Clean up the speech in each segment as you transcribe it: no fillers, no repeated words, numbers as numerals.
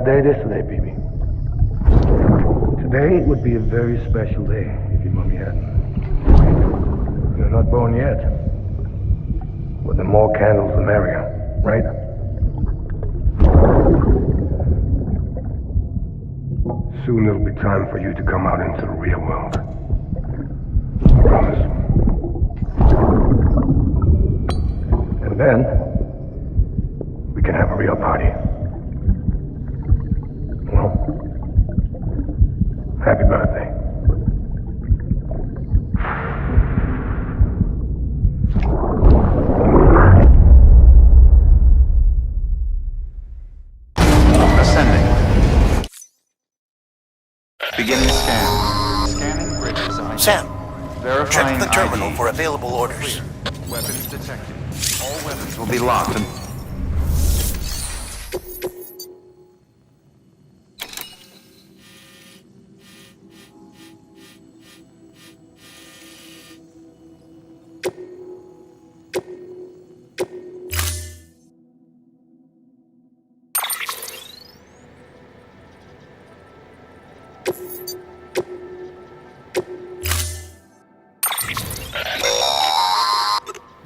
what day it is today, BB? Today would be a very special day if your mommy hadn't. You're not born yet. But the more candles, the merrier, right? Soon it'll be time for you to come out into the real world. I promise. And then, we can have a real party. Well, happy birthday. Ascending. Beginning scan. Scanning bridges. Sam, Verifying check the terminal ID. for available orders. Weapons detected. All weapons will be locked and...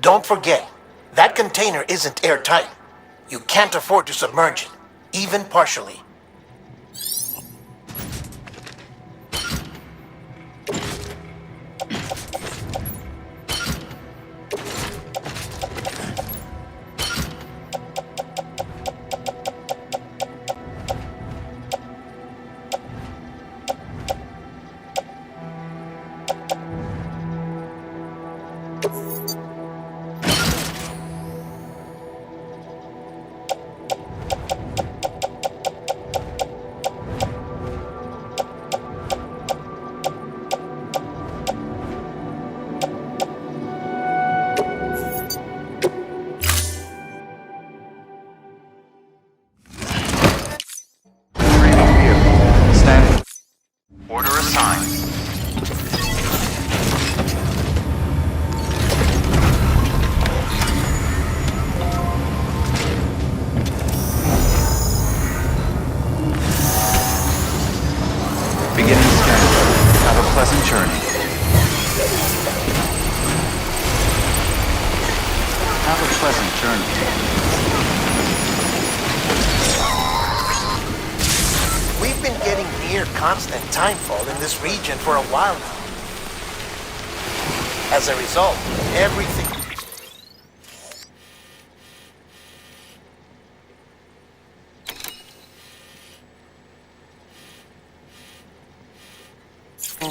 Don't forget, that container isn't airtight. You can't afford to submerge it, even partially. Order assigned. Beginning scan. Have a pleasant journey. Have a pleasant journey. We've been getting near constant timefall in this region for a while now. As a result, everything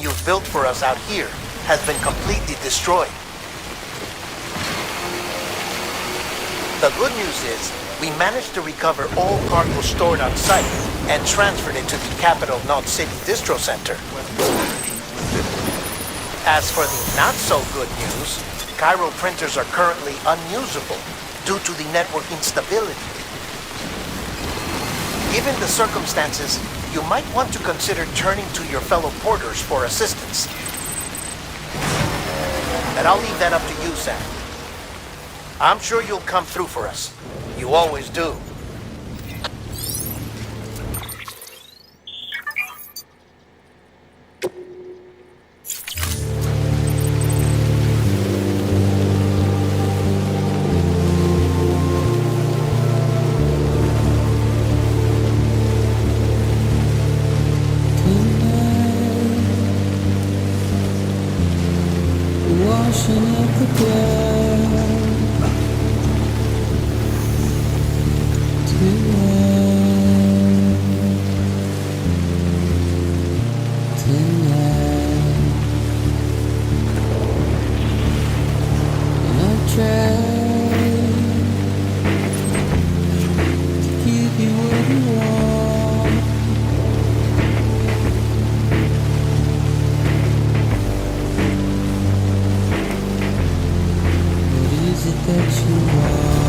you've built for us out here has been completely destroyed. The good news is, we managed to recover all cargo stored on site and transferred it to the capital Knot City Distro Center. As for the not-so-good news, Cairo printers are currently unusable due to the network instability. Given the circumstances, you might want to consider turning to your fellow porters for assistance. And I'll leave that up to you, Sam. I'm sure you'll come through for us. You always do. Washing up the ground tonight. I've tried to keep you where you are. What is it that you are?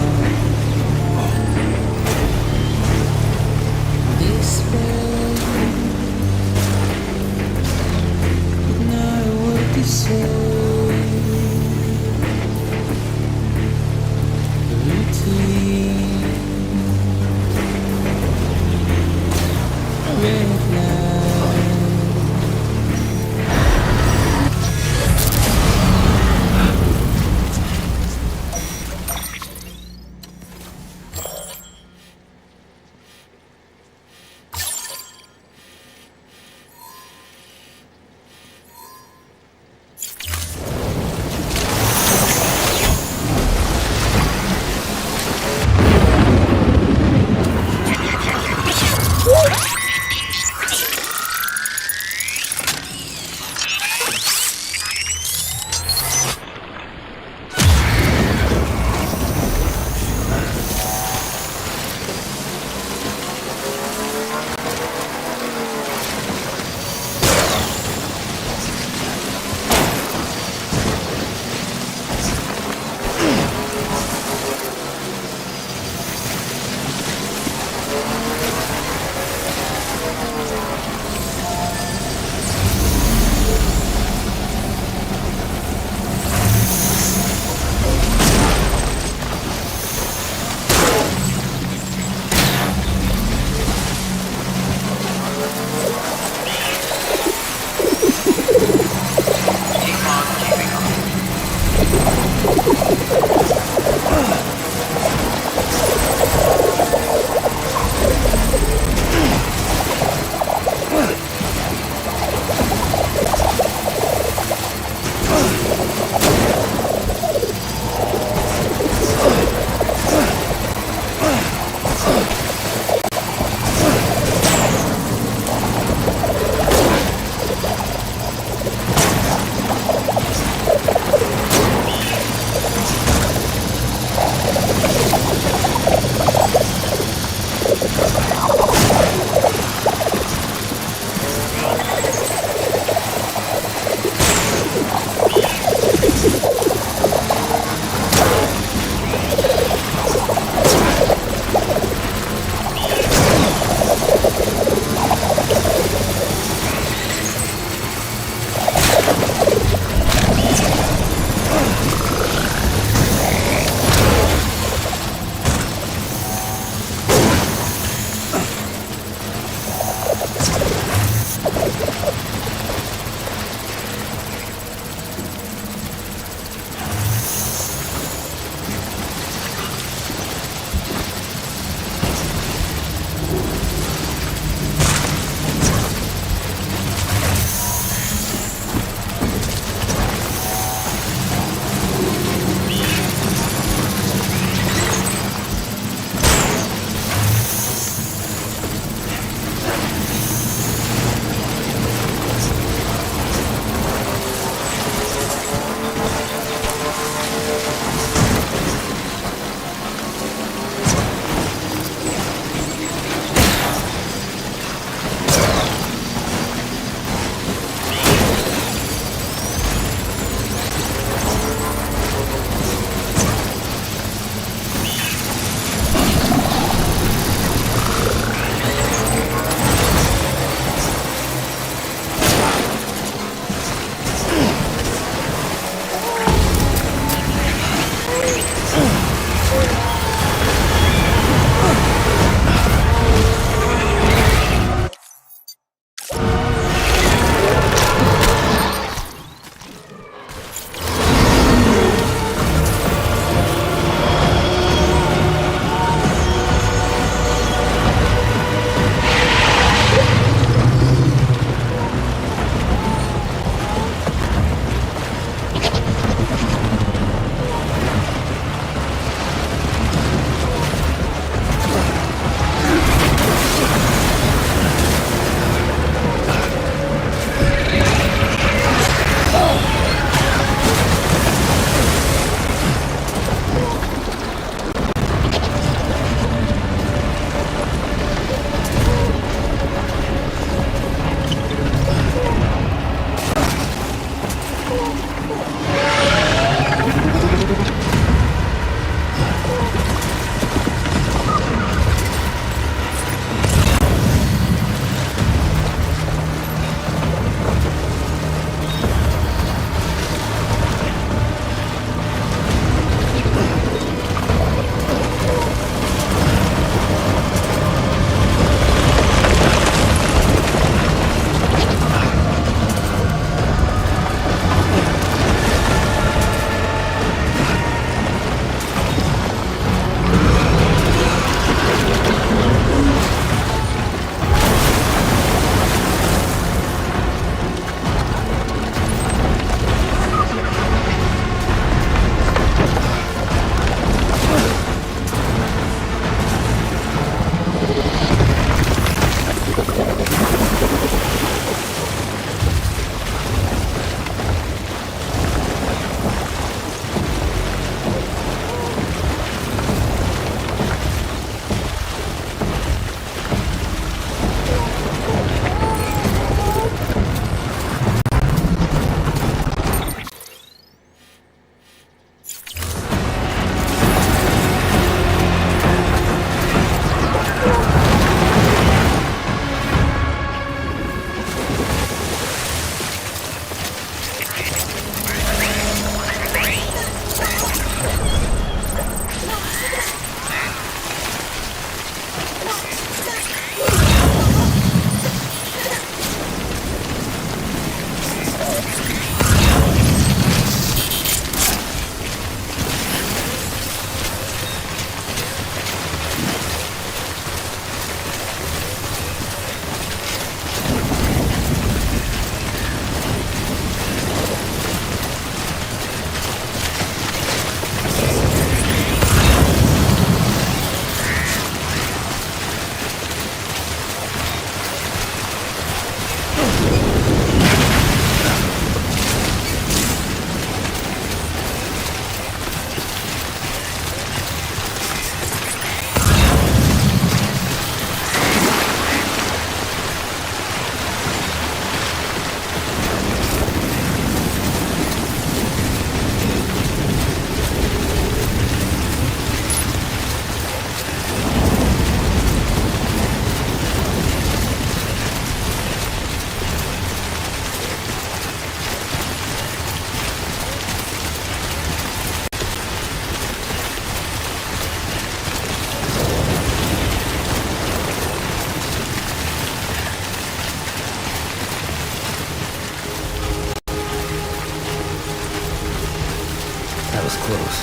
That was close.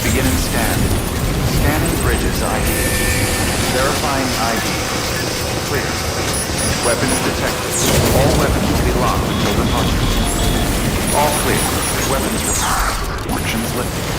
Beginning scan. Scanning bridges ID. Verifying ID. Clear. Weapons detected. All weapons will be locked until departure. All clear. Weapons restrictions lifted.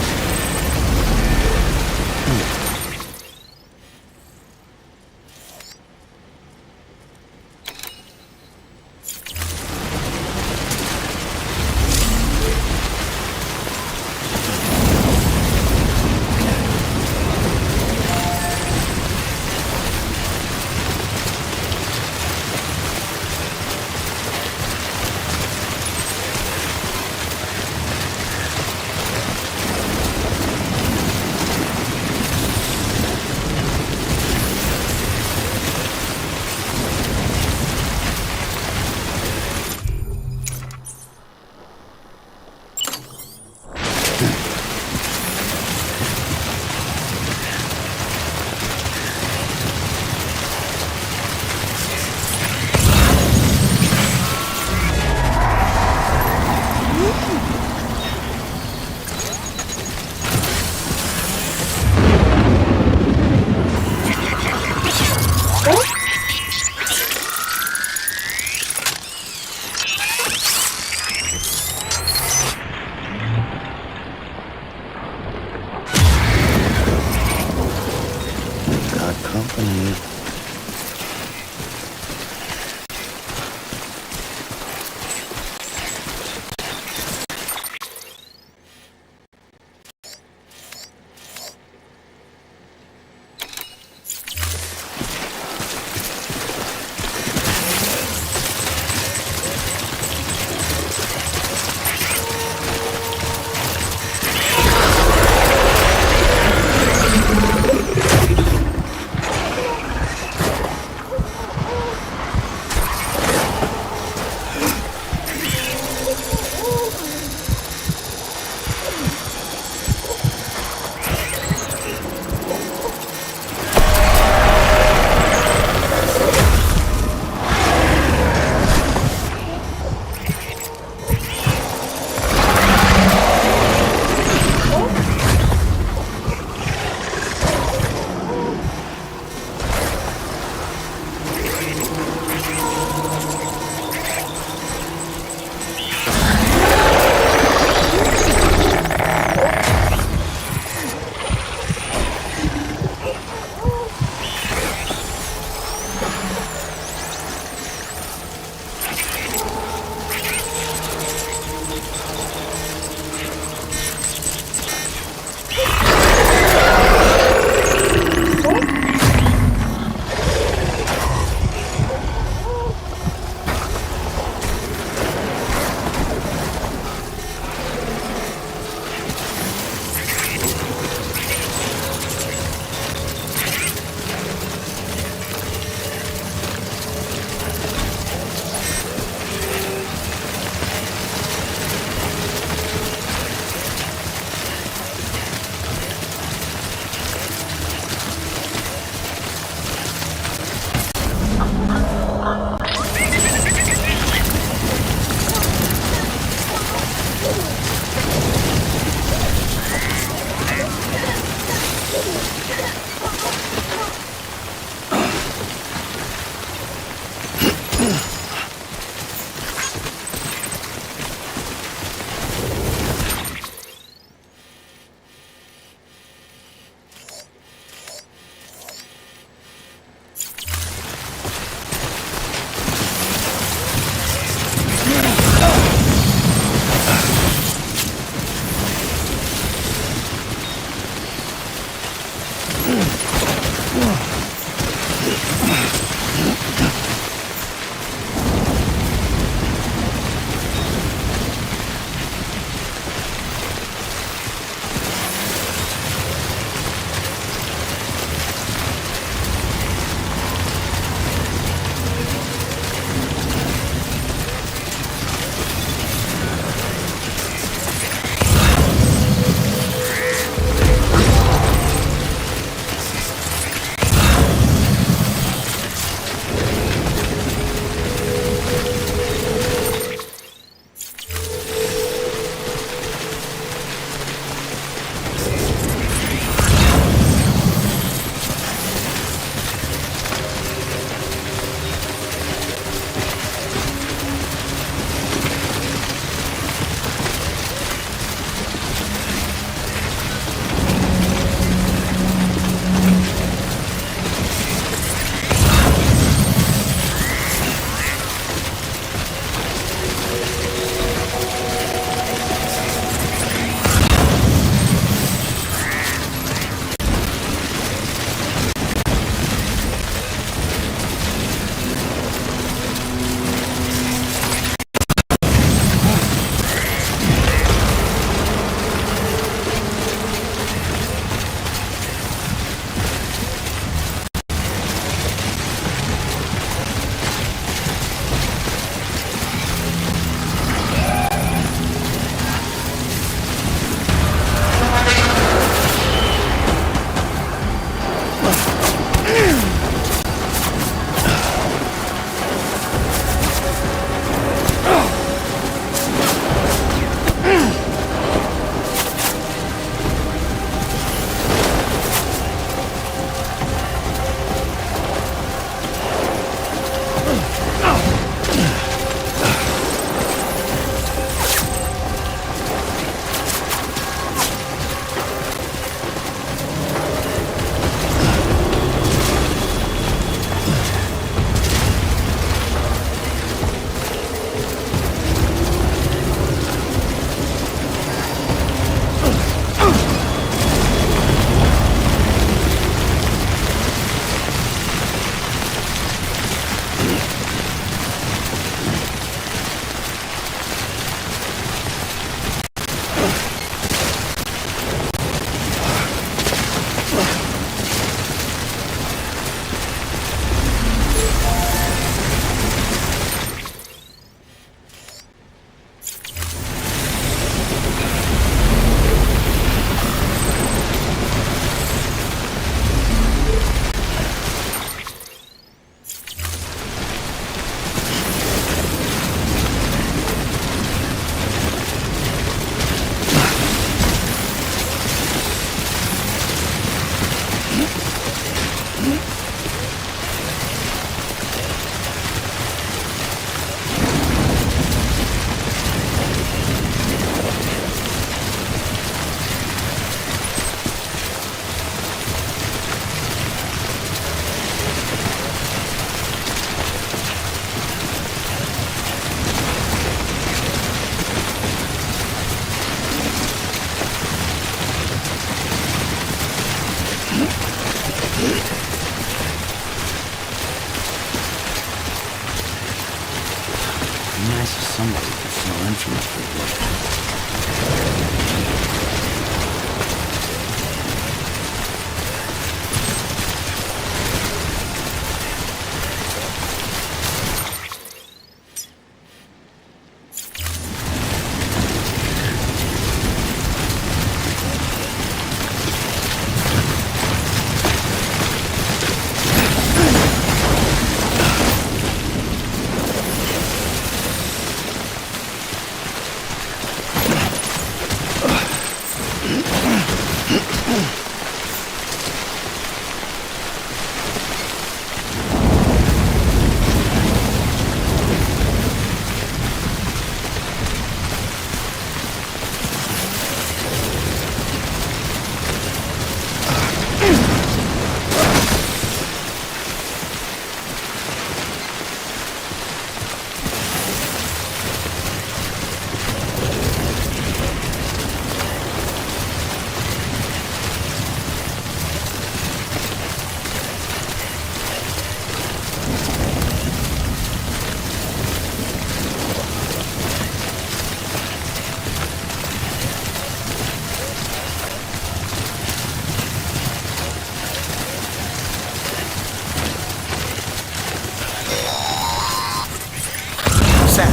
Sam,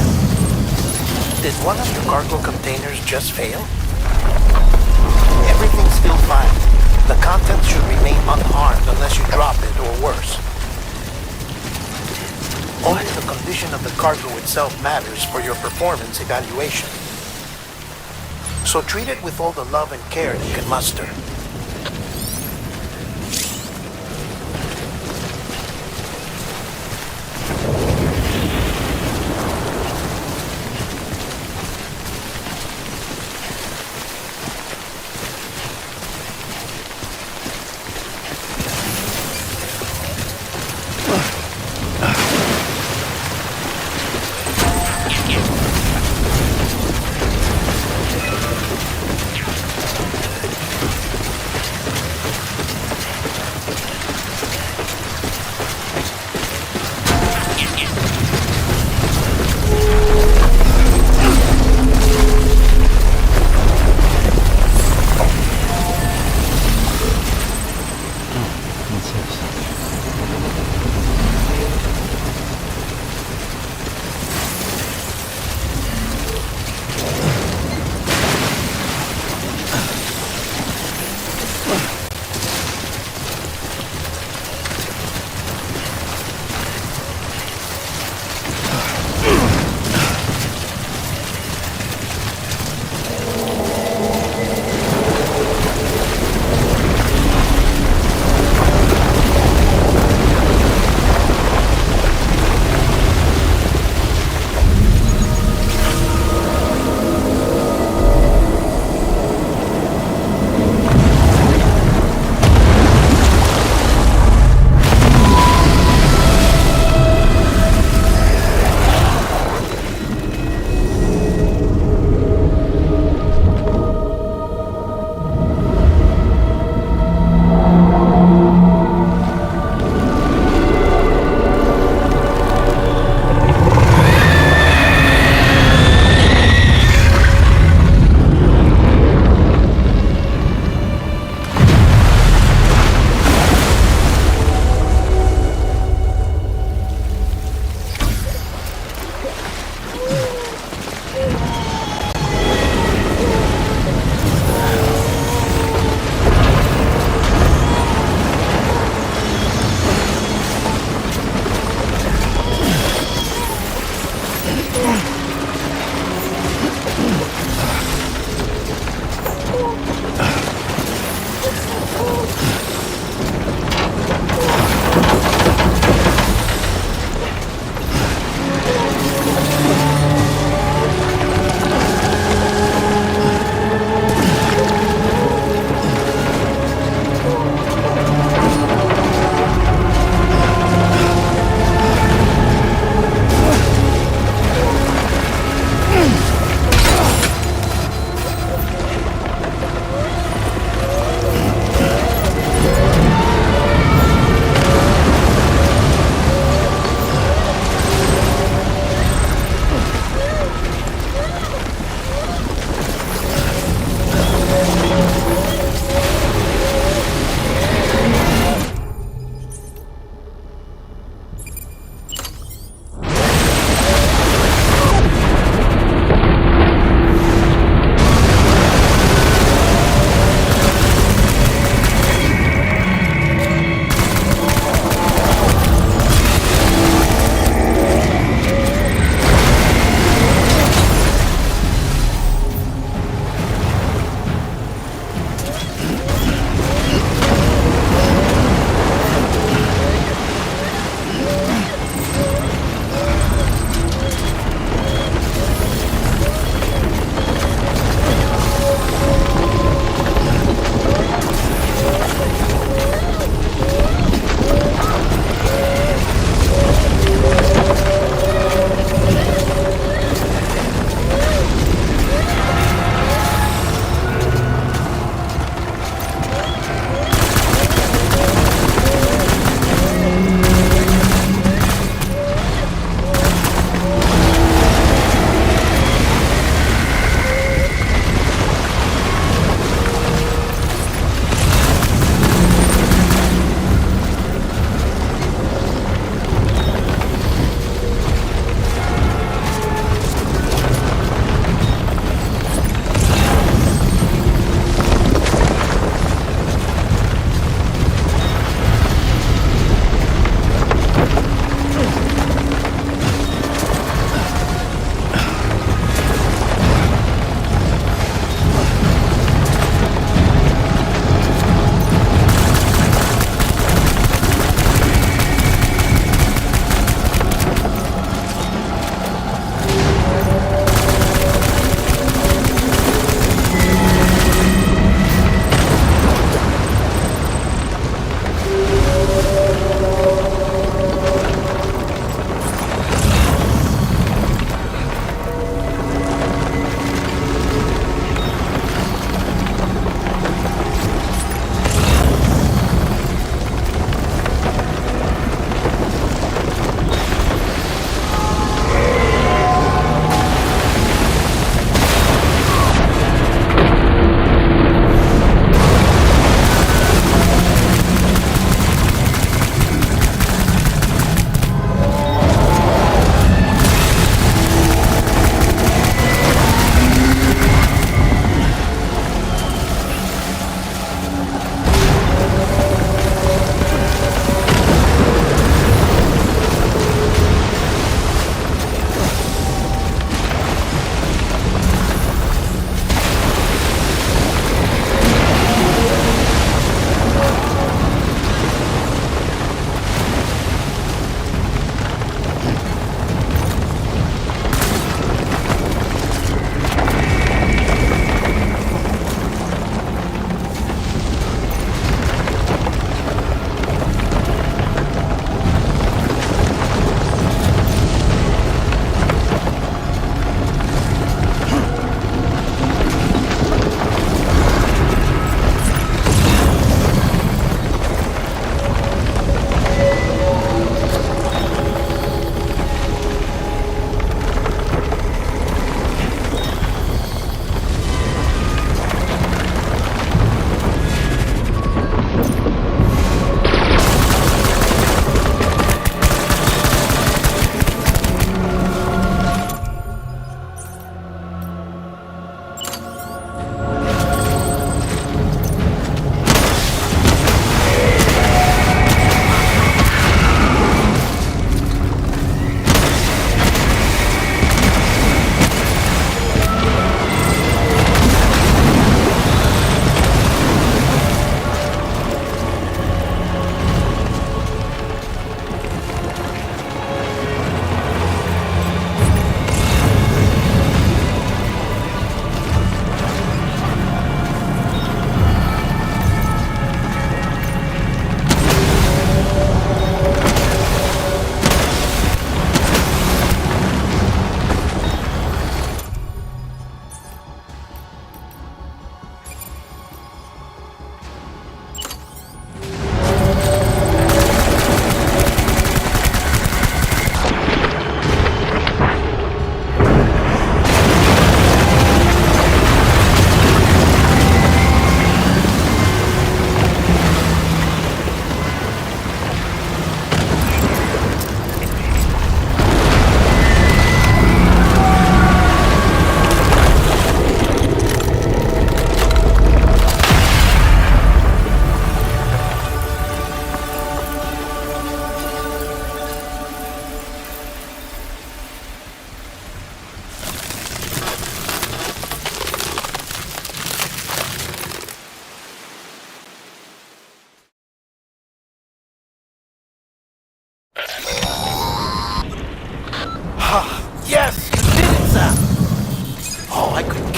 did one of your cargo containers just fail? Everything's still fine. The contents should remain unharmed unless you drop it or worse. Only the condition of the cargo itself matters for your performance evaluation. So treat it with all the love and care you can muster.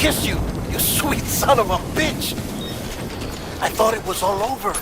kiss you, you sweet son of a bitch! I thought it was all over.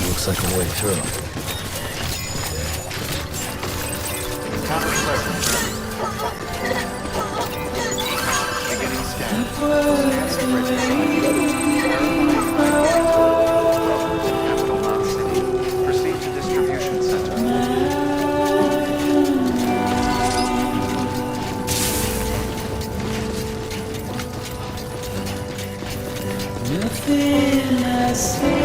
Looks like a way through. Beginning scan. Capital Knot City. Proceed to distribution center. Nothing I say.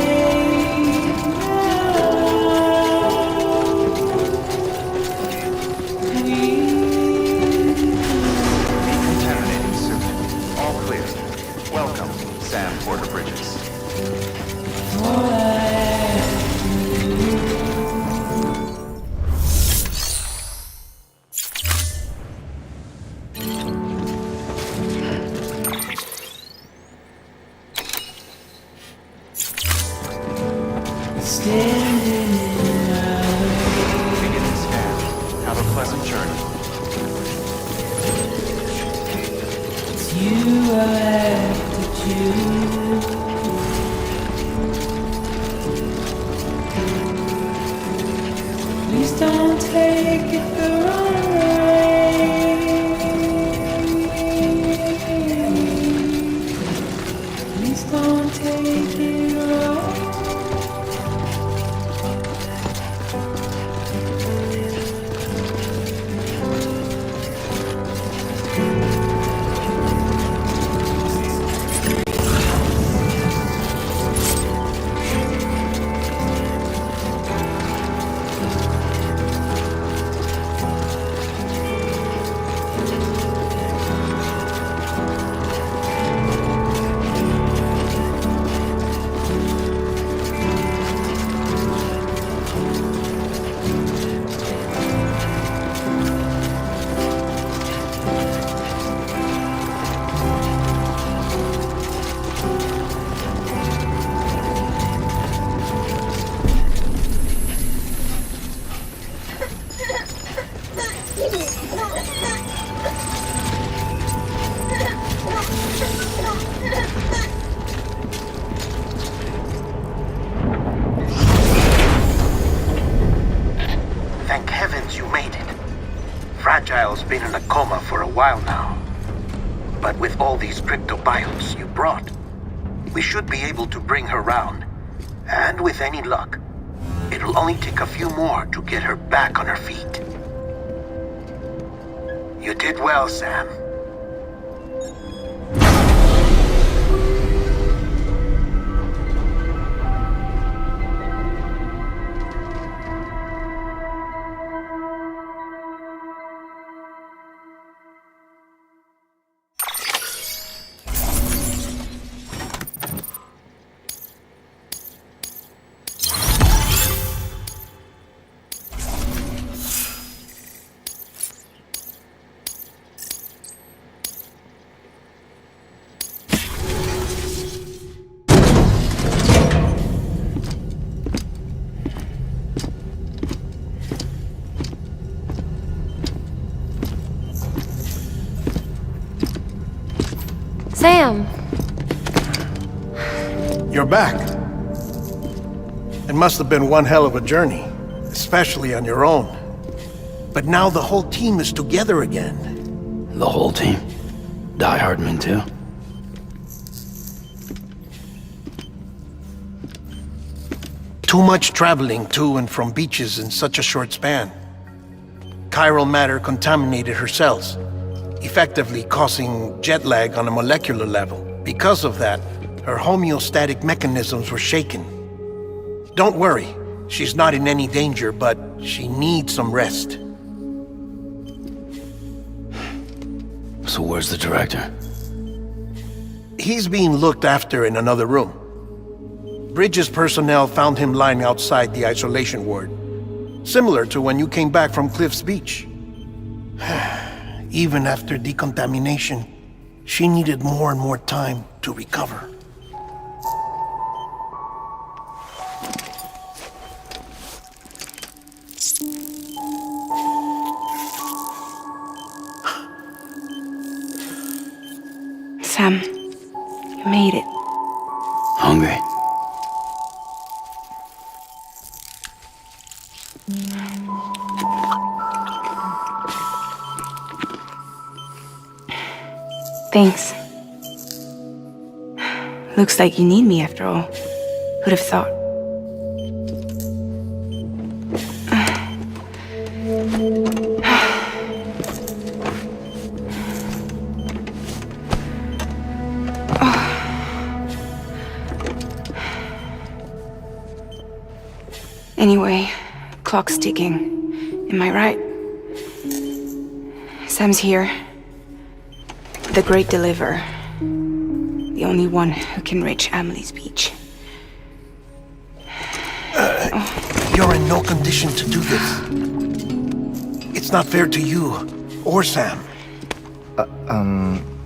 Decontaminating suit. All clear. Welcome, Sam Porter Bridges. Standing in our way. Beginning scan. Have a pleasant journey. It's you I have to choose. Please don't take it the wrong way. Please don't take it wrong. Thank heavens you made it. Fragile's been in a coma for a while now. But with all these cryptobiotes you brought, we should be able to bring her round. And with any luck, it'll only take a few more to get her back on her feet. You did well, Sam. Sam! You're back. It must have been one hell of a journey, especially on your own. But now the whole team is together again. The whole team? Die Hardman too? Too much traveling to and from beaches in such a short span. Chiral matter contaminated her cells, effectively causing jet lag on a molecular level. Because of that, her homeostatic mechanisms were shaken. Don't worry, she's not in any danger, but she needs some rest. So where's the director? He's being looked after in another room. Bridges personnel found him lying outside the isolation ward, similar to when you came back from Cliff's Beach. Even after decontamination, she needed more and more time to recover. Sam, you made it. Hungry? Thanks. Looks like you need me after all. Who'd have thought? Anyway, clock's ticking. Am I right? Sam's here. The Great Deliverer. The only one who can reach Amelie's Beach. You're in no condition to do this. It's not fair to you, or Sam.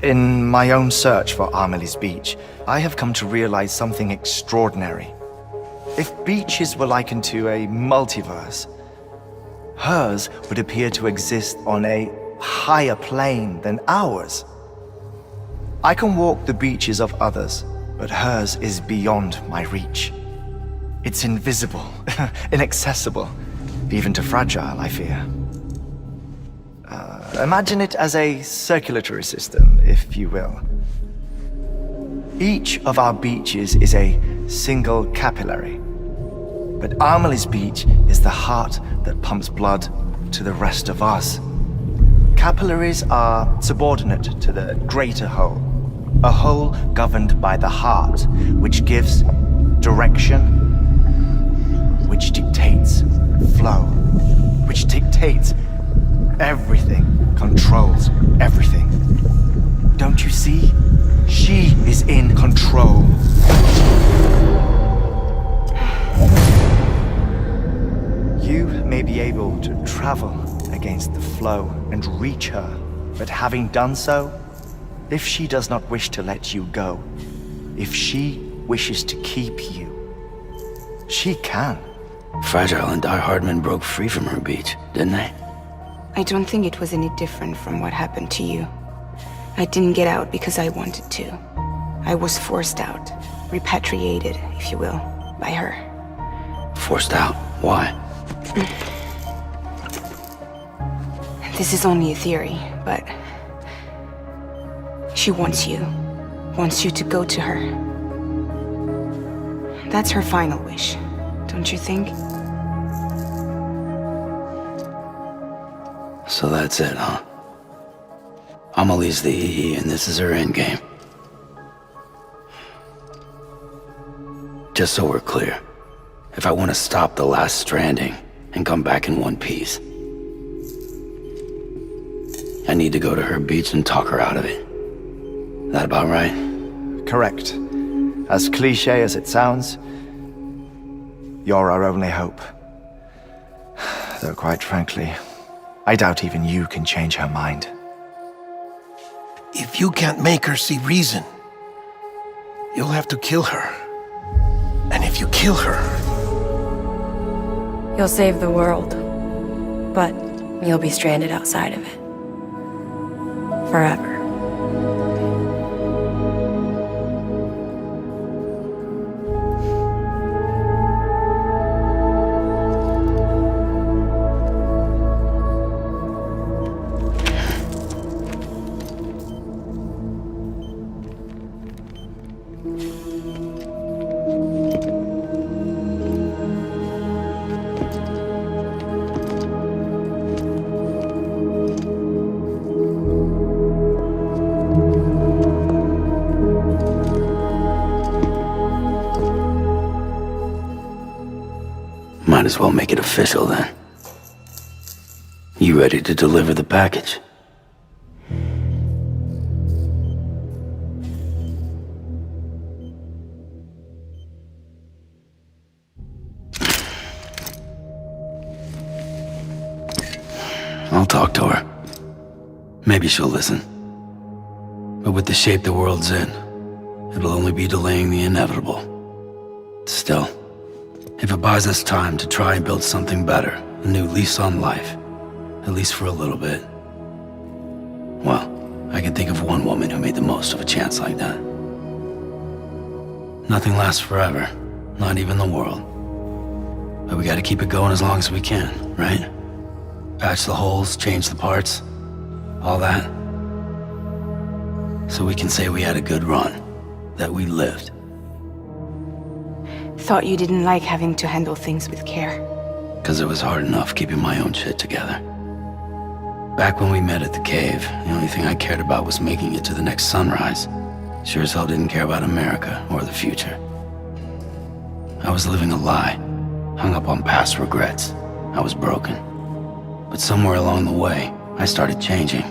In my own search for Amelie's Beach, I have come to realize something extraordinary. If beaches were likened to a multiverse, hers would appear to exist on a higher plane than ours. I can walk the beaches of others, but hers is beyond my reach. It's invisible, inaccessible, even to Fragile, I fear. Imagine it as a circulatory system, if you will. Each of our beaches is a single capillary, but Amelie's Beach is the heart that pumps blood to the rest of us. Capillaries are subordinate to the greater whole, a whole governed by the heart, which gives direction, which dictates flow, which dictates everything, controls everything. Don't you see? She is in control. You may be able to travel against the flow and reach her, but having done so, if she does not wish to let you go, if she wishes to keep you, she can. Fragile and Die Hardman broke free from her beach, didn't they? I don't think it was any different from what happened to you. I didn't get out because I wanted to. I was forced out, repatriated, if you will, by her. Forced out? Why? This is only a theory, but she wants you to go to her. That's her final wish, don't you think? So that's it, huh? Amelie's the EE and this is her endgame. Just so we're clear, if I want to stop the last Stranding and come back in one piece, I need to go to her beach and talk her out of it. That about right? Correct. As cliché as it sounds, you're our only hope. Though quite frankly, I doubt even you can change her mind. If you can't make her see reason, you'll have to kill her. And if you kill her... You'll save the world, but you'll be stranded outside of it. Forever. might as well make it official then. You ready to deliver the package? I'll talk to her. Maybe she'll listen. But with the shape the world's in, it'll only be delaying the inevitable. Still, if it buys us time to try and build something better, a new lease on life, at least for a little bit, well, I can think of one woman who made the most of a chance like that. Nothing lasts forever, not even the world. But we gotta keep it going as long as we can, right? Patch the holes, change the parts, all that. So we can say we had a good run, that we lived. Thought you didn't like having to handle things with care. 'Cause it was hard enough keeping my own shit together. Back when we met at the cave, the only thing I cared about was making it to the next sunrise. Sure as hell didn't care about America or the future. I was living a lie, hung up on past regrets. I was broken. But somewhere along the way, I started changing.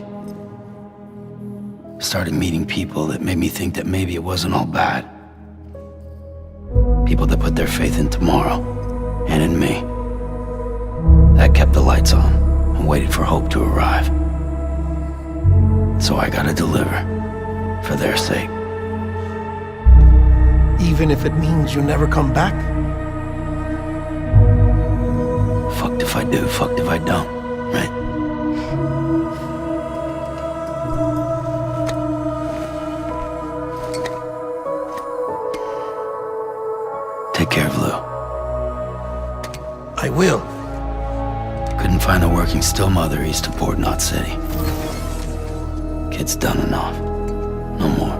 Started meeting people that made me think that maybe it wasn't all bad. People that put their faith in tomorrow, and in me. That kept the lights on, and waited for hope to arrive. So I gotta deliver, for their sake. Even if it means you never come back? Fucked if I do, fucked if I don't, right? Take care of Lou. I will. Couldn't find a working still mother east of Port Knot City. Kid's done enough. No more.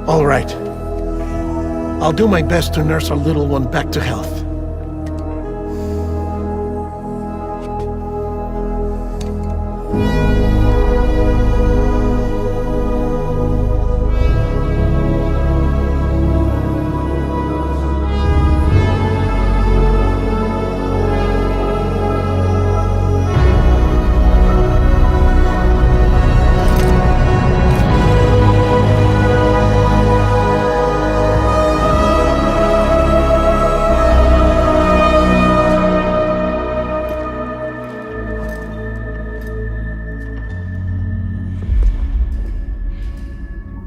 All right. I'll do my best to nurse our little one back to health.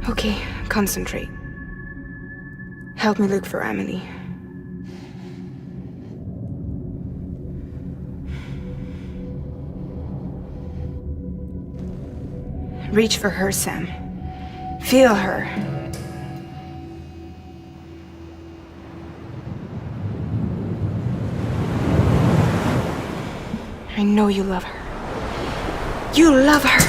Okay, concentrate. Help me look for Amelie. Reach for her, Sam. Feel her. I know you love her. You love her!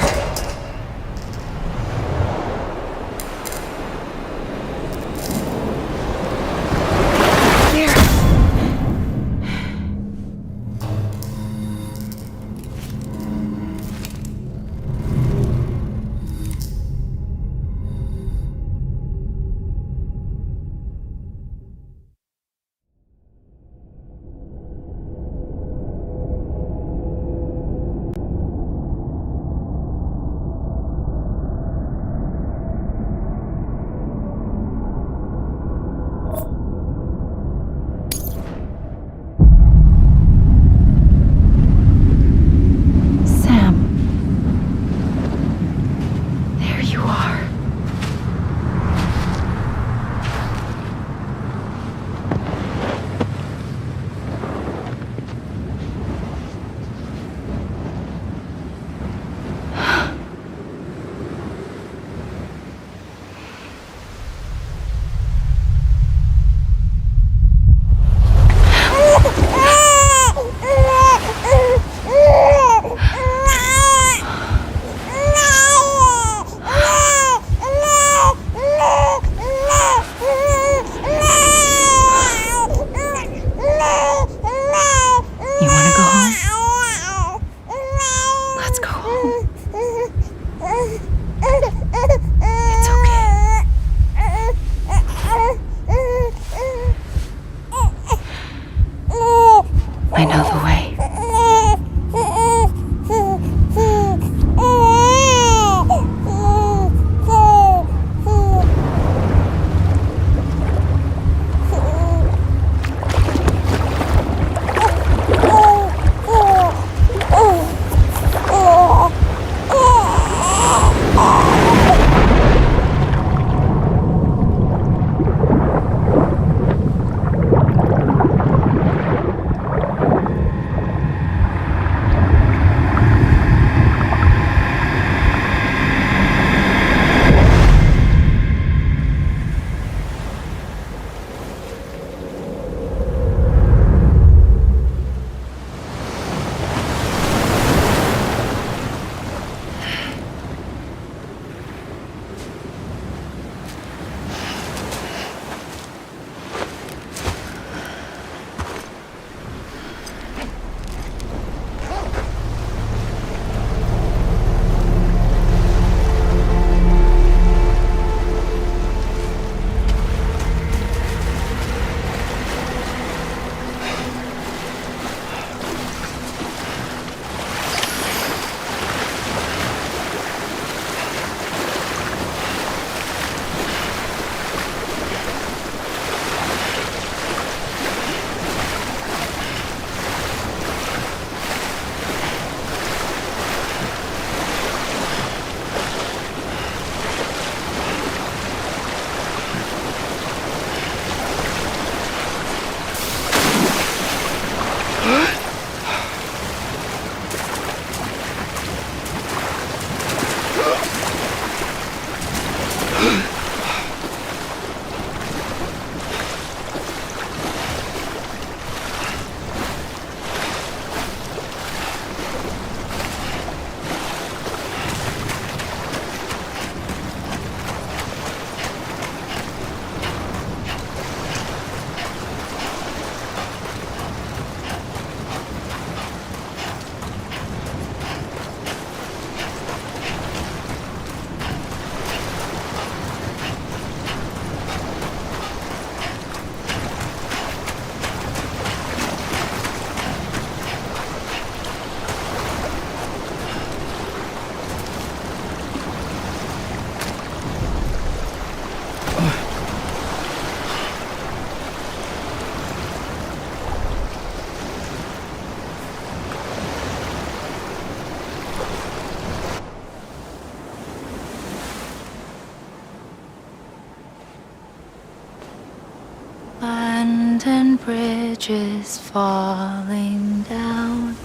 bridges falling down,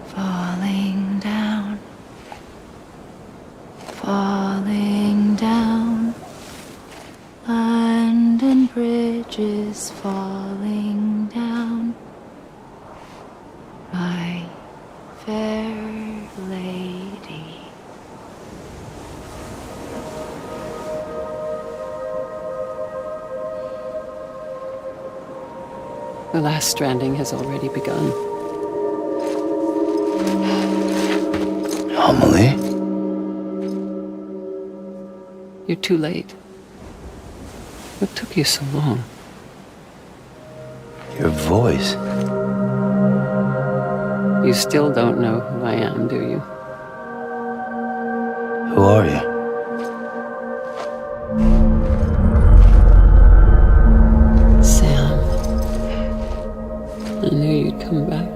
falling down, falling down. London Bridge is falling down, my fair lady. The last stranding has already begun. Amelie? You're too late. What took you so long? Your voice. You still don't know who I am, do you? Who are you? Sam. I knew you'd come back.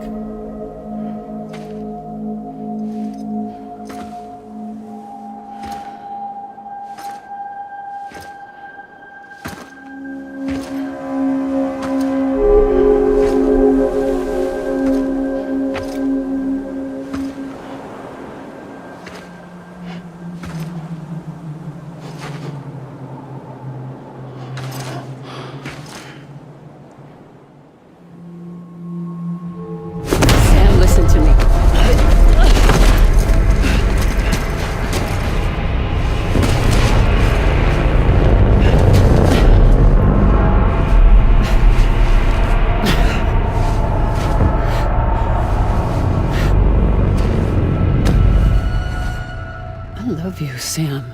Sam, listen to me. I love you, Sam.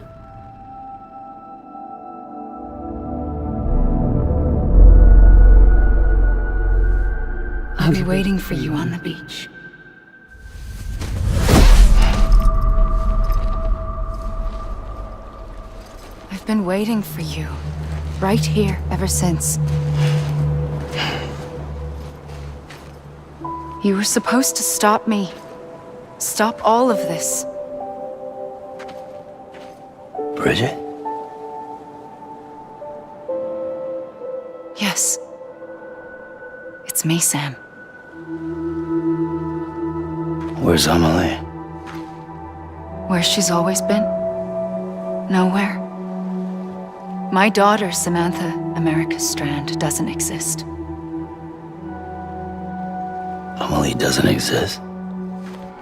I'll be waiting for you on the beach. I've been waiting for you, right here, ever since. You were supposed to stop me. Stop all of this. Bridget? Yes. It's me, Sam. Where's Amelie? Where she's always been. Nowhere. My daughter, Samantha America Strand, doesn't exist. Amelie doesn't exist.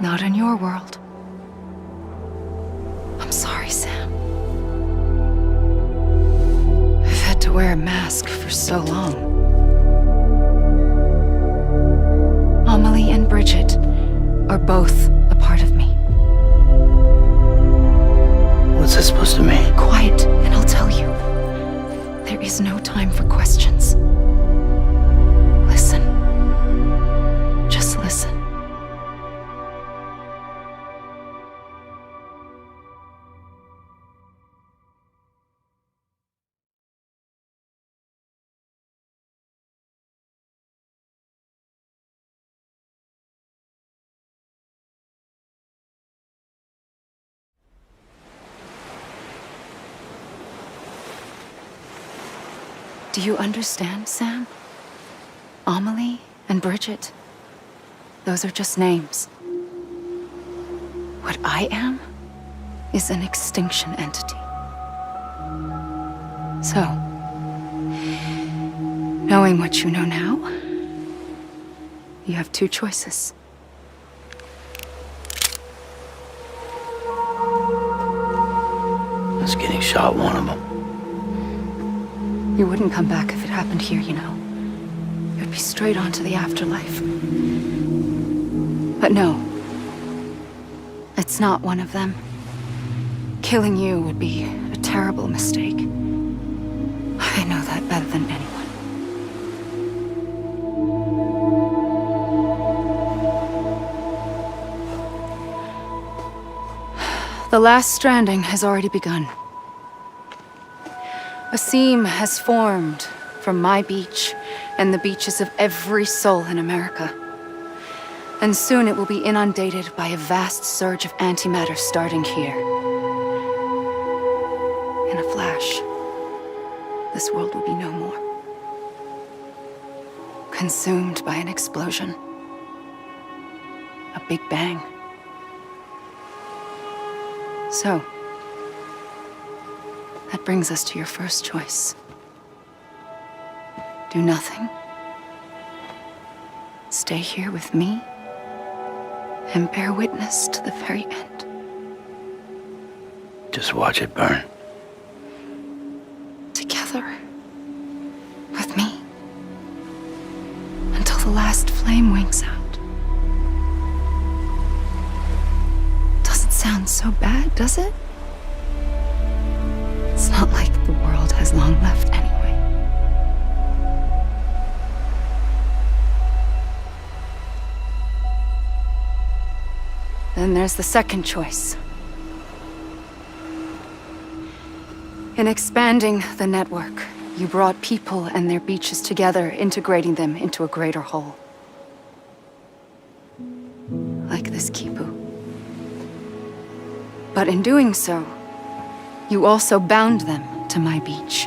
Not in your world. I'm sorry, Sam. I've had to wear a mask for so long. Amelie and Bridget are both a part of me. What's that supposed to mean? Quiet, and I'll tell you. There is no time for questions. Listen. Just listen. Do you understand, Sam? Amelie and Bridget, those are just names. What I am is an extinction entity. So, knowing what you know now, you have two choices. I was getting shot, one of them. You wouldn't come back if it happened here, you know. You'd be straight on to the afterlife. But no. It's not one of them. Killing you would be a terrible mistake. I know that better than anyone. The last stranding has already begun. A seam has formed from my beach and the beaches of every soul in America. And soon it will be inundated by a vast surge of antimatter starting here. In a flash, this world will be no more. consumed by an explosion. A big bang. So, that brings us to your first choice. Do nothing. Stay here with me and bear witness to the very end. Just watch it burn. Together. With me. Until the last flame winks out. Doesn't sound so bad, does it? It's not like the world has long left anyway. Then there's the second choice. In expanding the network, you brought people and their beaches together, integrating them into a greater whole. Like this Kipu. But in doing so, you also bound them to my beach.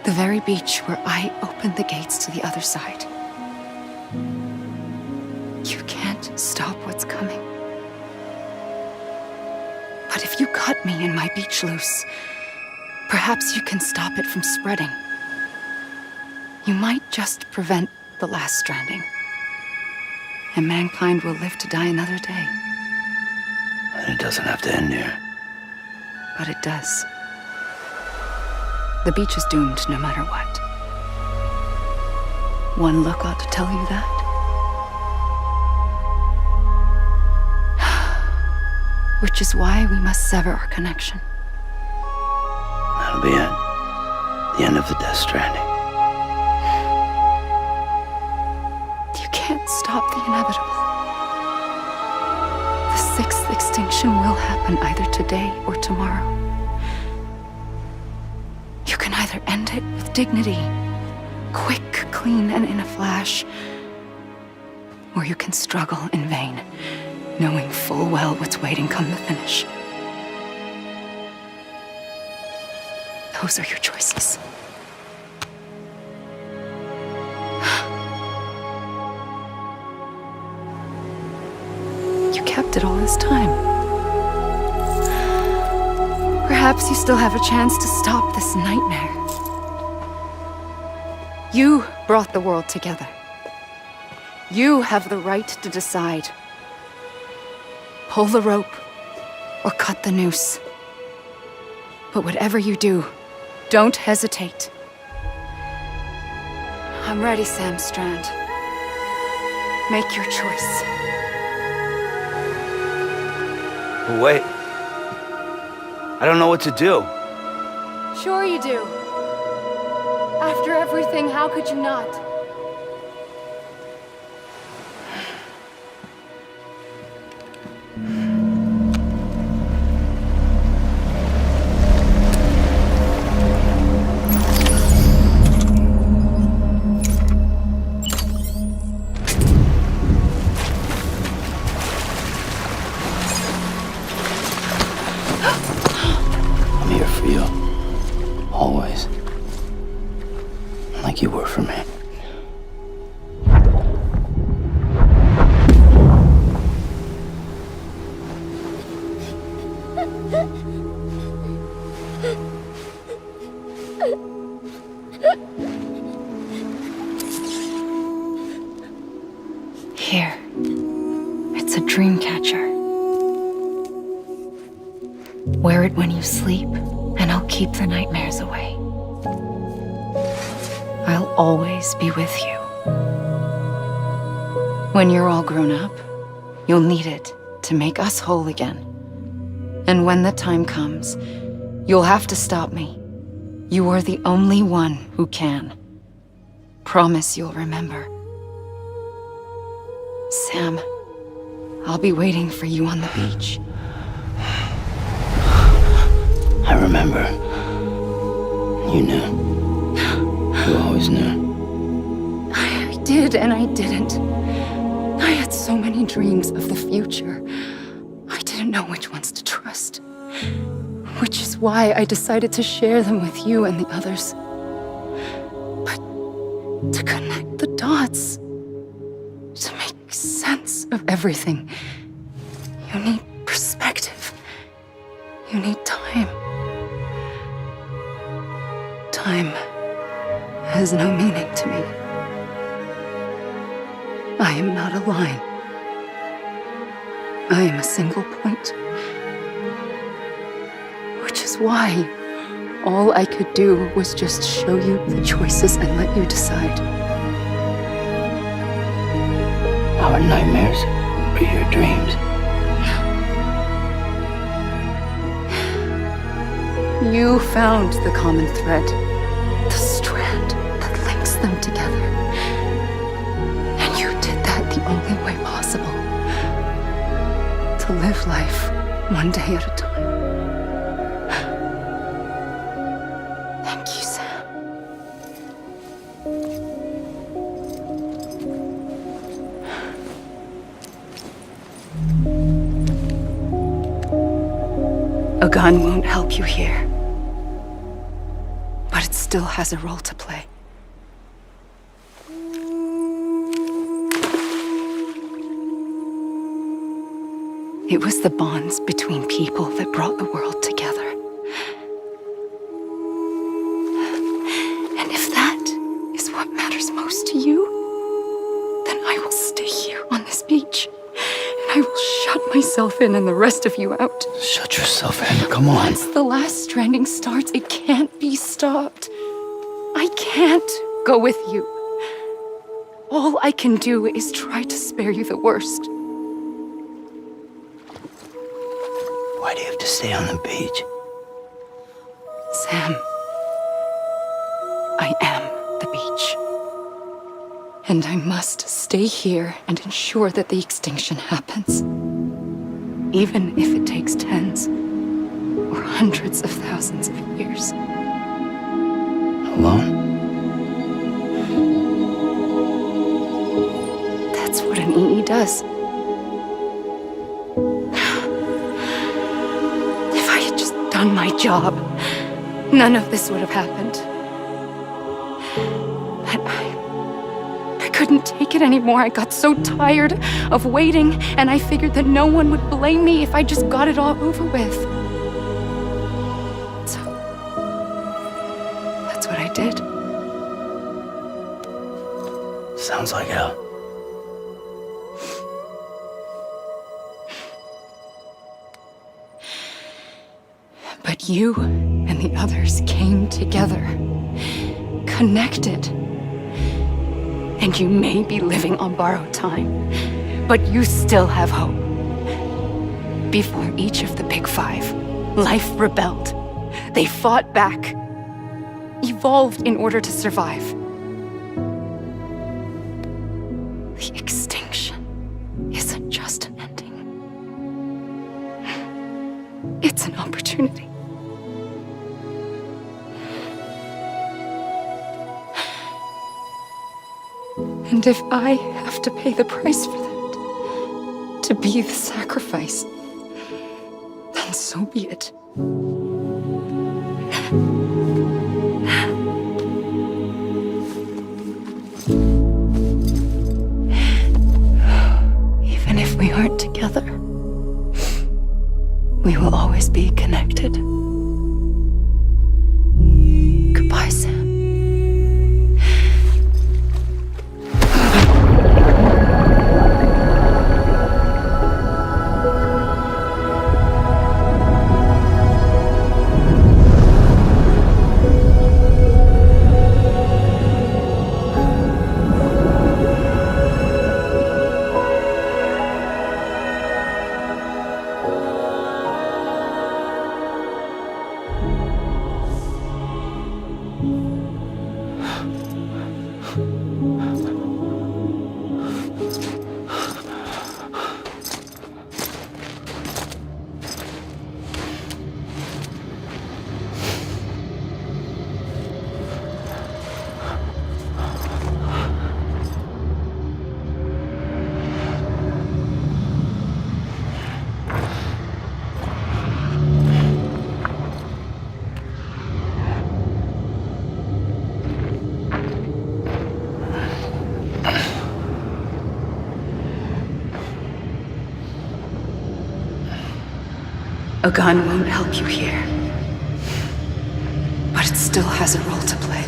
The very beach where I opened the gates to the other side. You can't stop what's coming. But if you cut me and my beach loose, perhaps you can stop it from spreading. You might just prevent the last stranding. And mankind will live to die another day. And it doesn't have to end here. But it does. The beach is doomed no matter what. One look ought to tell you that. Which is why we must sever our connection. That'll be it. The end of the Death Stranding. You can't stop the inevitable. The sixth extinction will happen either today or tomorrow. You can either end it with dignity, quick, clean, and in a flash, or you can struggle in vain, knowing full well what's waiting come the finish. Those are your choices. You kept it all this time. Perhaps you still have a chance to stop this nightmare. You brought the world together. You have the right to decide. Pull the rope or cut the noose. But whatever you do, don't hesitate. I'm ready, Sam Strand. Make your choice. Wait. I don't know what to do. Sure you do. After everything, how could you not? I'm here for you. Always. Like you were for me. Here. It's a dream catcher. Wear it when you sleep, and I'll keep the nightmares away. I'll always be with you. When you're all grown up, you'll need it to make us whole again. And when the time comes, you'll have to stop me. You are the only one who can. Promise you'll remember. Sam, I'll be waiting for you on the beach. I remember. You knew. You always knew. I did and I didn't. I had so many dreams of the future. I didn't know which ones to trust. Which is why I decided to share them with you and the others. But to connect the dots. thoughts to make sense of everything. You need perspective. You need time. Time has no meaning to me. I am not a line. I am a single point. Which is why all I could do was just show you the choices and let you decide. Our nightmares are your dreams. You found the common thread, the strand that links them together. And you did that the only way possible. To live life one day at a time. Thank you, Sam. A gun won't help you here. But it still has a role to play. It was the bonds between people that brought the world together. And if that is what matters most to you, then I will stay here on this beach. And I will shut myself in and the rest of you out. Shut yourself in, come on. Once the last stranding starts, it can't be stopped. I can't go with you. All I can do is try to spare you the worst. Why do you have to stay on the beach? Sam, I am the beach. And I must stay here and ensure that the extinction happens. Even if it takes tens or hundreds of thousands of years. Alone? That's what an EE does. If I had just done my job, none of this would have happened. But I couldn't take it anymore. I got so tired of waiting, and I figured that no one would blame me if I just got it all over with. So, that's what I did. Sounds like hell. But you and the others came together, connected. And you may be living on borrowed time, but you still have hope. Before each of the Big Five, life rebelled. They fought back, evolved in order to survive. The extinction isn't just an ending. It's an opportunity. And if I have to pay the price for that, to be the sacrifice, then so be it. Even if we aren't together, we will always be connected. Goodbye, Sam. A gun won't help you here. But it still has a role to play.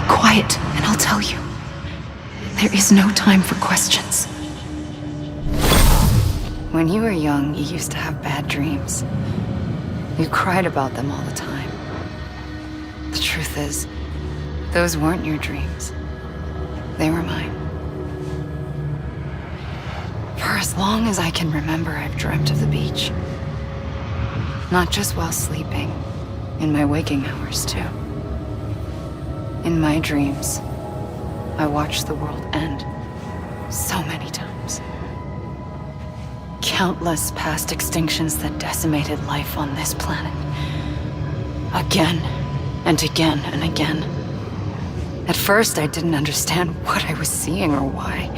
Quiet, and I'll tell you. There is no time for questions. When you were young, you used to have bad dreams. You cried about them all the time. The truth is, those weren't your dreams. They were mine. For as long as I can remember, I've dreamt of the beach. Not just while sleeping, in my waking hours too. In my dreams, I watched the world end so many times. Countless past extinctions that decimated life on this planet. Again, and again, and again. At first, I didn't understand what I was seeing or why.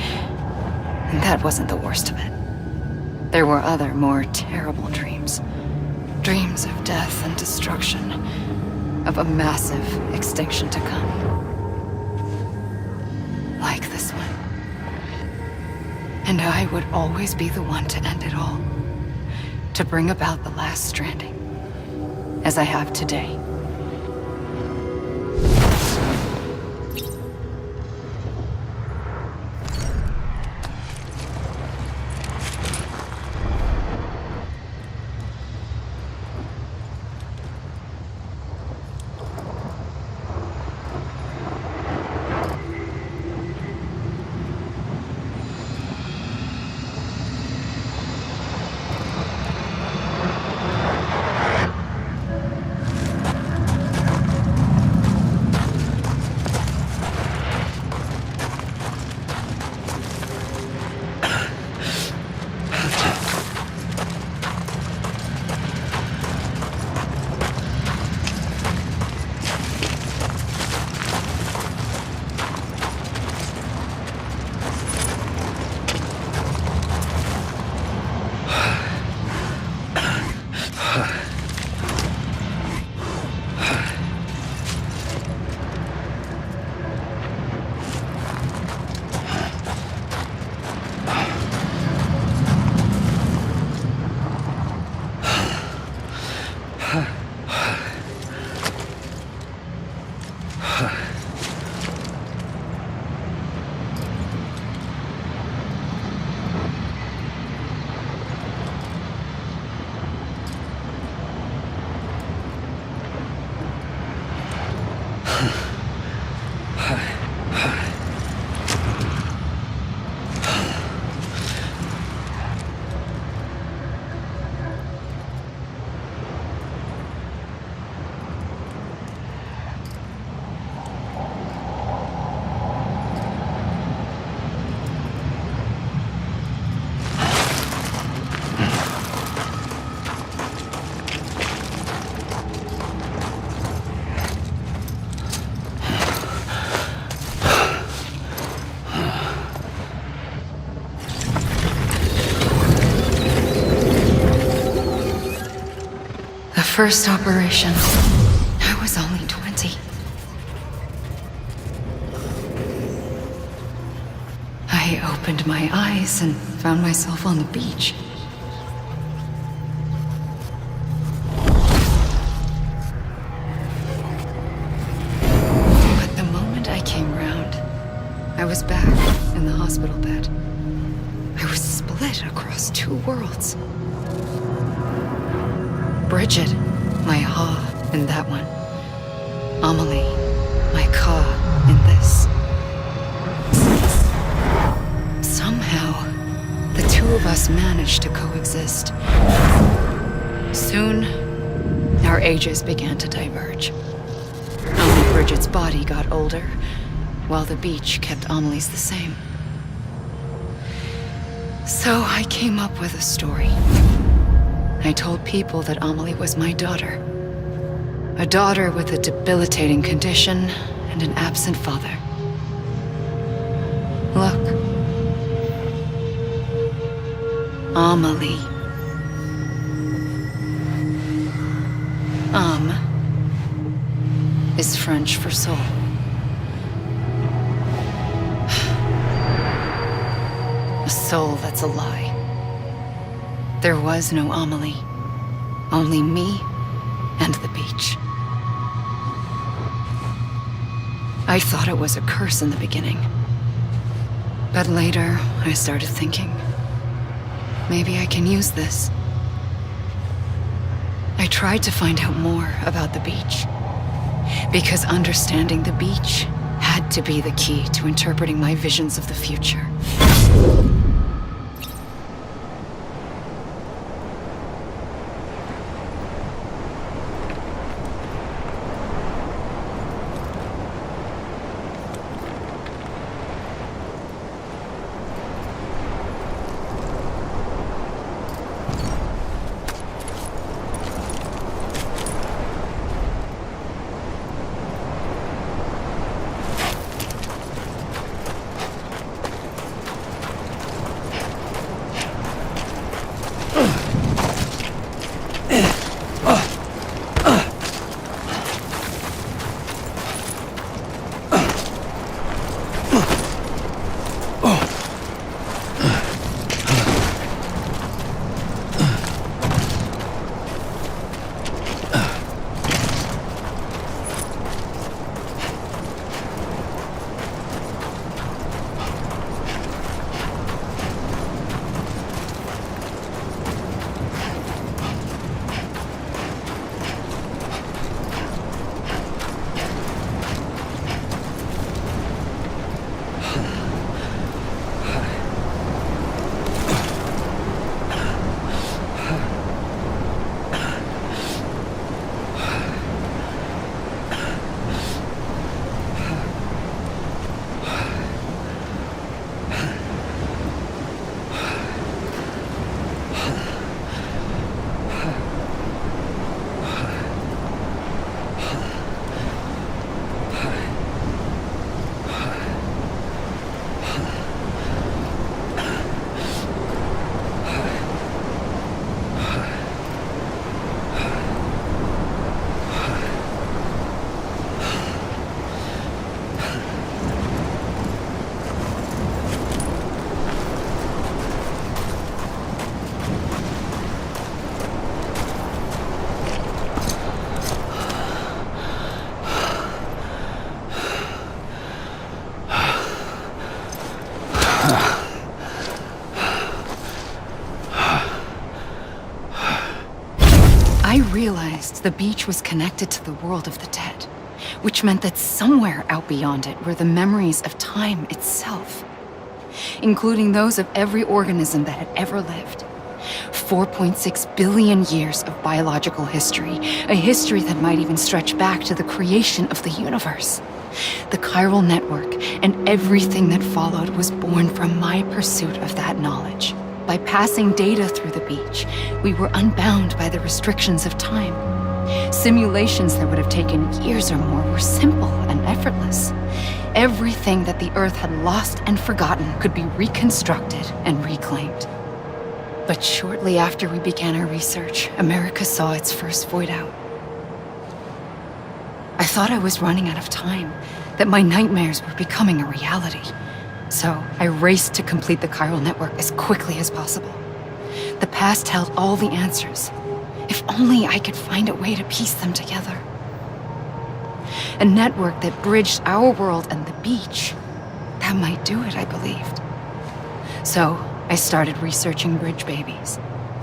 And that wasn't the worst of it. There were other, more terrible dreams. Dreams of death and destruction. Of a massive extinction to come. Like this one. And I would always be the one to end it all. To bring about the last stranding. As I have today. first operation, I was only 20. I opened my eyes and found myself on the beach. But the moment I came round, I was back in the hospital bed. I was split across two worlds. Bridget, my Ha in that one. Amelie, my Ka in this. Somehow, the two of us managed to coexist. Soon, our ages began to diverge. Only Bridget's body got older, while the beach kept Amelie's the same. So I came up with a story. I told people that Amelie was my daughter. A daughter with a debilitating condition and an absent father. Look. Amelie. Âme is French for soul. A soul that's a lie. There was no Amelie. Only me and the beach. I thought it was a curse in the beginning. But later, I started thinking, maybe I can use this. I tried to find out more about the beach. Because understanding the beach had to be the key to interpreting my visions of the future. I realized the beach was connected to the world of the dead, which meant that somewhere out beyond it were the memories of time itself, including those of every organism that had ever lived. 4.6 billion years of biological history, a history that might even stretch back to the creation of the universe. The chiral network and everything that followed was born from my pursuit of that knowledge. By passing data through the beach, we were unbound by the restrictions of time. Simulations that would have taken years or more were simple and effortless. Everything that the Earth had lost and forgotten could be reconstructed and reclaimed. But shortly after we began our research, America saw its first void out. I thought I was running out of time, that my nightmares were becoming a reality. So I raced to complete the chiral network as quickly as possible. The past held all the answers. If only I could find a way to piece them together. A network that bridged our world and the beach. That might do it, I believed. So I started researching bridge babies,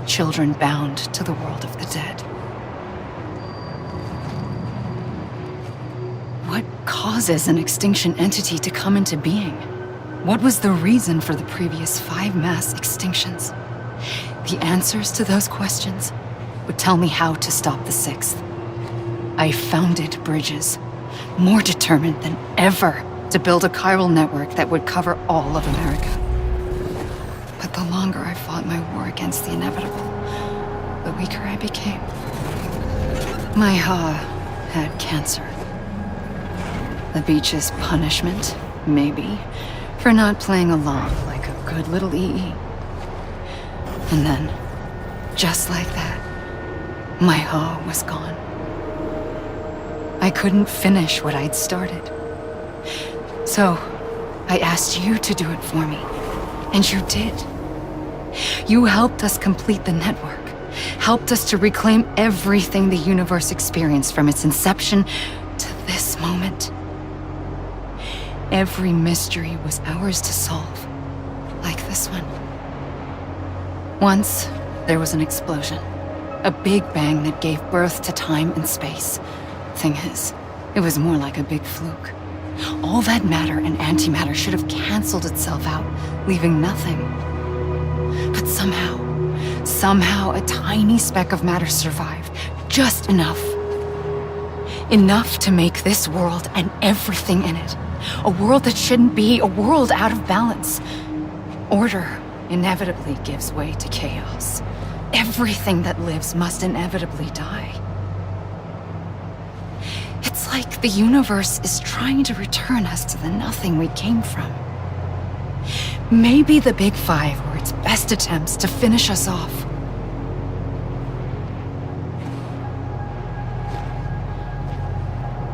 children bound to the world of the dead. What causes an extinction entity to come into being? What was the reason for the previous 5 mass extinctions? The answers to those questions would tell me how to stop the 6th. I founded bridges, more determined than ever to build a chiral network that would cover all of America. But the longer I fought my war against the inevitable, the weaker I became. My Ha had cancer. The beach's punishment, maybe, for not playing along like a good little EE. And then, just like that, my Ha was gone. I couldn't finish what I'd started. So, I asked you to do it for me, and you did. You helped us complete the network, helped us to reclaim everything the universe experienced from its inception to this moment. Every mystery was ours to solve, like this one. Once, there was an explosion. A big bang that gave birth to time and space. Thing is, it was more like a big fluke. All that matter and antimatter should have canceled itself out, leaving nothing. But somehow a tiny speck of matter survived. Just enough. Enough to make this world and everything in it. A world that shouldn't be, a world out of balance. Order inevitably gives way to chaos. Everything that lives must inevitably die. It's like the universe is trying to return us to the nothing we came from. Maybe the Big Five were its best attempts to finish us off.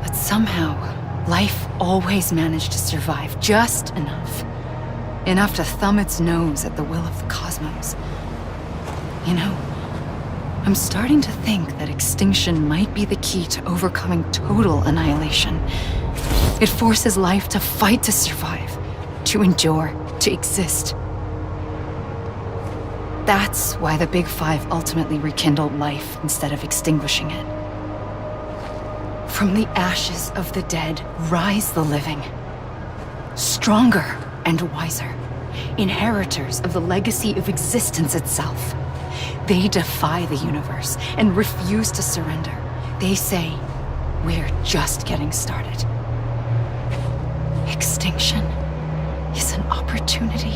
But somehow, life always managed to survive just enough. Enough to thumb its nose at the will of the cosmos. You know, I'm starting to think that extinction might be the key to overcoming total annihilation. It forces life to fight to survive, to endure, to exist. That's why the Big Five ultimately rekindled life instead of extinguishing it. From the ashes of the dead rise the living. Stronger and wiser. Inheritors of the legacy of existence itself. They defy the universe and refuse to surrender. They say, we're just getting started. Extinction is an opportunity.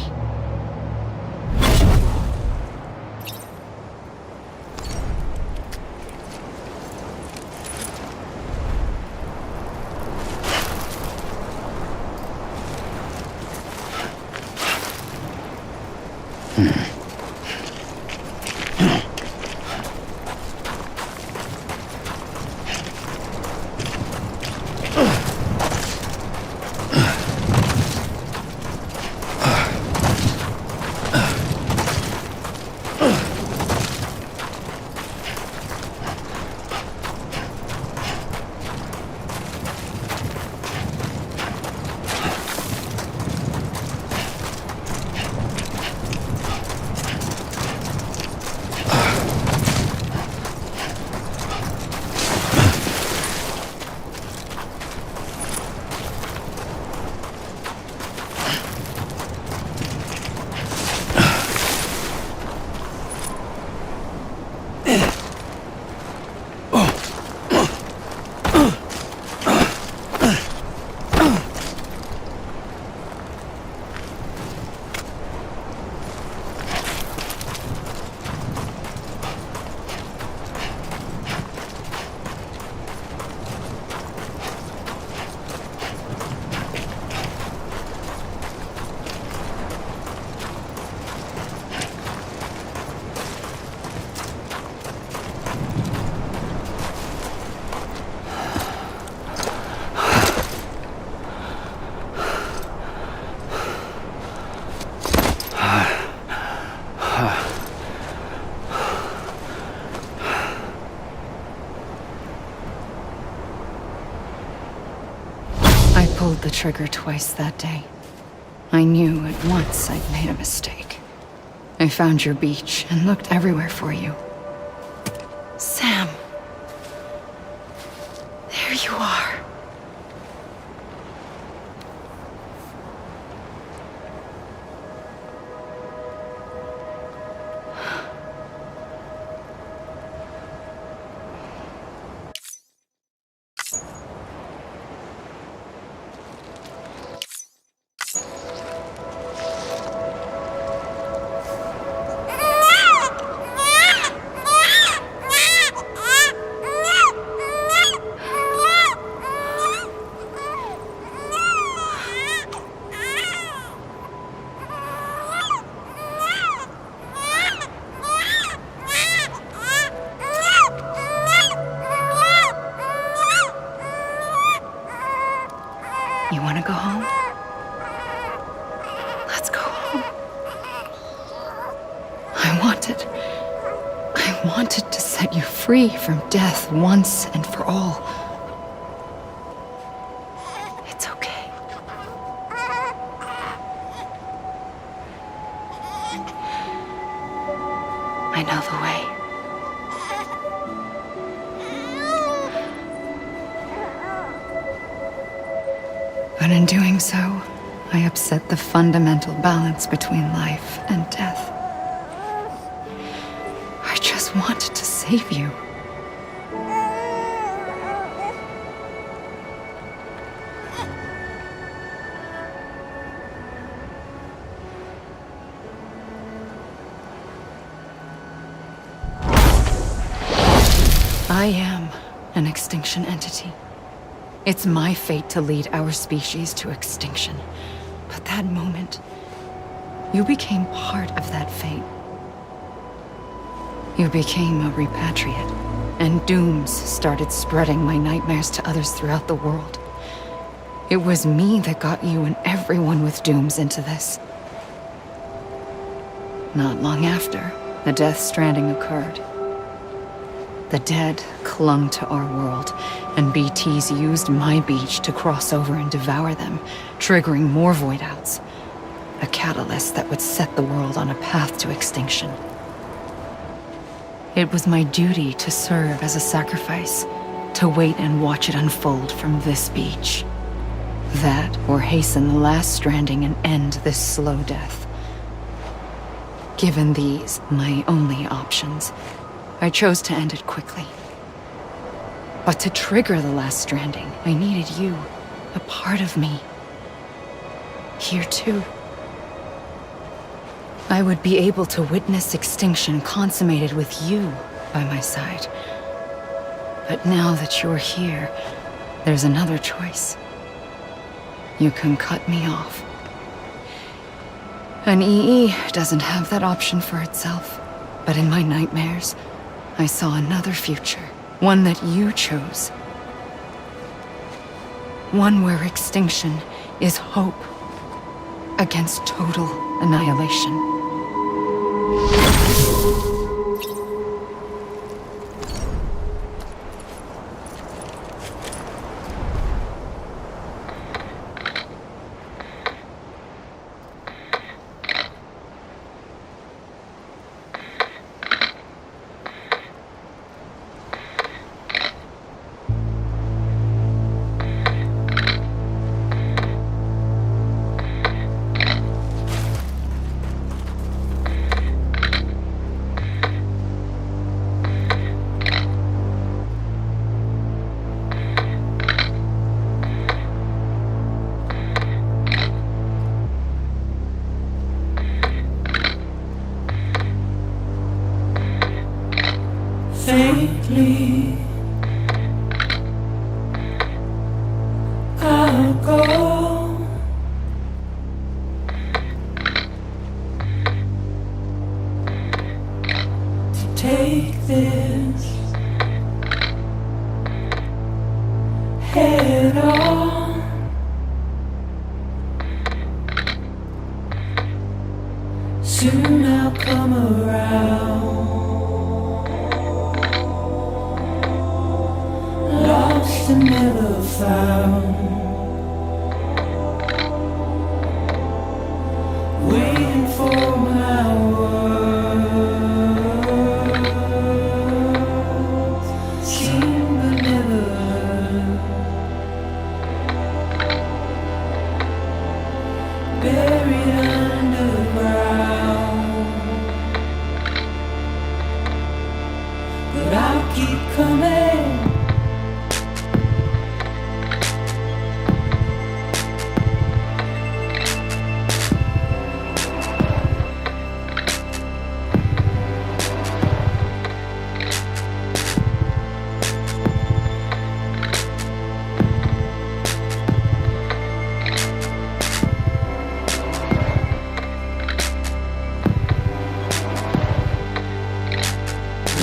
pulled the trigger twice that day. I knew at once I'd made a mistake. I found your beach and looked everywhere for you. Sam. There you are. You want to go home? Let's go home. I wanted to set you free from death once and for all. It's okay. I know the way. But in doing so, I upset the fundamental balance between life and death. I just wanted to save you. I am an extinction entity. It's my fate to lead our species to extinction. But that moment, you became part of that fate. You became a repatriate, and dooms started spreading my nightmares to others throughout the world. It was me that got you and everyone with dooms into this. Not long after, the Death Stranding occurred. The dead clung to our world, and BTs used my beach to cross over and devour them, triggering more void outs. A catalyst that would set the world on a path to extinction. It was my duty to serve as a sacrifice, to wait and watch it unfold from this beach. That, or hasten the last stranding and end this slow death. Given these, my only options, I chose to end it quickly. But to trigger the last stranding, I needed you, a part of me. Here too. I would be able to witness extinction consummated with you by my side. But now that you're here, there's another choice. You can cut me off. An EE doesn't have that option for itself, but in my nightmares, I saw another future, one that you chose. One where extinction is hope against total annihilation. Faintly, I'll go. To take this head on. Soon I'll come around. Lost and never found. buried underground. But I'll keep coming.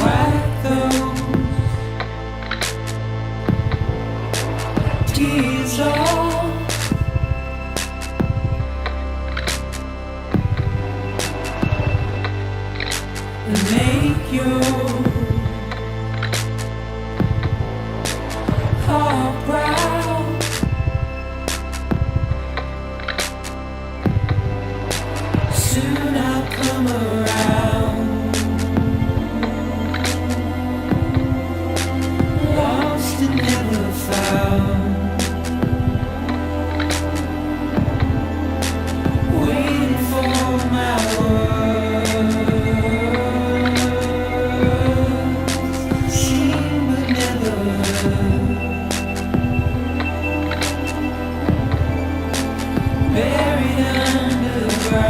Wipe those tears off. And make your heart proud. Soon I'll come around. Lost and never found. Waiting for my words. Seen but never heard. Buried underground.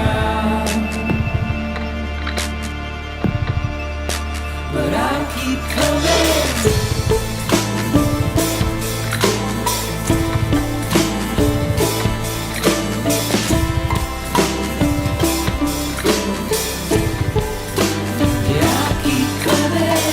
But I'll keep coming. Yeah, I'll keep coming.